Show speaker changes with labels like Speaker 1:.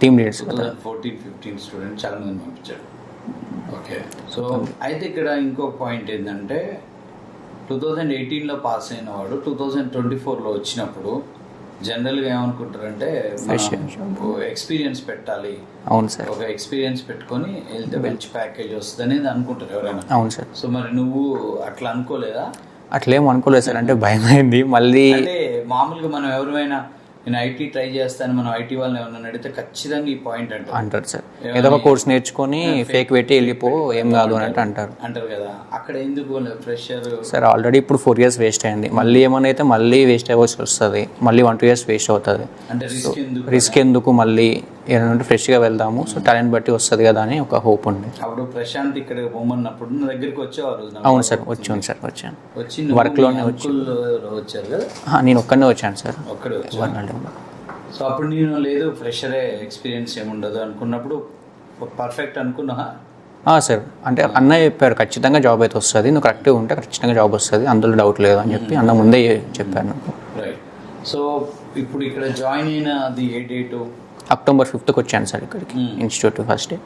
Speaker 1: Team leaders కదా.
Speaker 2: 2014-15 student చాలా మంది పంపించాడు. ఓకే, సో అయితే ఇక్కడ ఇంకో పాయింట్ ఏంటంటే 2018లో పాస్ అయిన వాడు 2024లో వచ్చినప్పుడు జనరల్గా ఏమనుకుంటారంటే ఎక్స్పీరియన్స్ పెట్టాలి.
Speaker 1: అవును సార్.
Speaker 2: ఒక ఎక్స్పీరియన్స్ పెట్టుకొని వెళ్తే మంచి ప్యాకేజ్ వస్తుంది అనేది అనుకుంటారు ఎవరైనా.
Speaker 1: అవును సార్.
Speaker 2: సో మరి నువ్వు అట్లా అనుకోలేదా?
Speaker 1: అట్లేం అనుకోలేదు సార్, అంటే భయం అయింది. మళ్ళీ
Speaker 2: అంటే మామూలుగా మనం ఎవరైనా నేను ఐటీ ట్రై చేస్తాను, మనం ఐటీ వాళ్ళని ఎవరైనా అడిగితే ఖచ్చితంగా ఈ పాయింట్
Speaker 1: అంటారు సార్. ఏదో ఒక కోర్స్ నేర్చుకొని ఫేక్ పెట్టి వెళ్ళిపో, ఏం కాదు అని
Speaker 2: అంటారు కదా. అక్కడ ఎందుకు ఫ్రెషర్
Speaker 1: సార్ ఆల్రెడీ ఇప్పుడు 4 years వేస్ట్ అయింది. మళ్ళీ ఏమైనా అయితే మళ్ళీ వేస్ట్ అవ్వాల్సి వస్తుంది, మళ్ళీ 1-2 years వేస్ట్ అవుతుంది.
Speaker 2: అంటే
Speaker 1: రిస్క్ ఎందుకు, మళ్ళీ ఏదంటే ఫ్రెష్గా వెళ్దాము, సో టాలెంట్ బట్టి వస్తుంది కదా అని ఒక హోప్ ఉంది.
Speaker 2: అప్పుడు ప్రశాంత్ ఇక్కడ పోమన్నప్పుడు నా దగ్గరికి వచ్చేవారు.
Speaker 1: అవును సార్, వచ్చాను సార్.
Speaker 2: వచ్చి
Speaker 1: వర్క్లోనే
Speaker 2: వచ్చారు కదా.
Speaker 1: నేను ఒక్కనే వచ్చాను సార్.
Speaker 2: ఒక్కడే వచ్చాను. సో అప్పుడు నేను లేదు ఫ్రెషరే ఎక్స్పీరియన్స్ ఏముండదు అనుకున్నప్పుడు పర్ఫెక్ట్ అనుకున్నా
Speaker 1: సార్. అంటే అన్న చెప్పారు ఖచ్చితంగా జాబ్ అయితే వస్తుంది, నువ్వు కరెక్ట్గా ఉంటే ఖచ్చితంగా జాబ్ వస్తుంది, అందులో డౌట్ లేదు అని చెప్పి అన్న ముందే చెప్పారు నాకు.
Speaker 2: రైట్. సో ఇప్పుడు ఇక్కడ జాయిన్ అయిన అది ఏ డేటు?
Speaker 1: October 5th వచ్చాను సార్ ఇక్కడికి, ఇన్స్టిట్యూట్ ఫస్ట్ డే.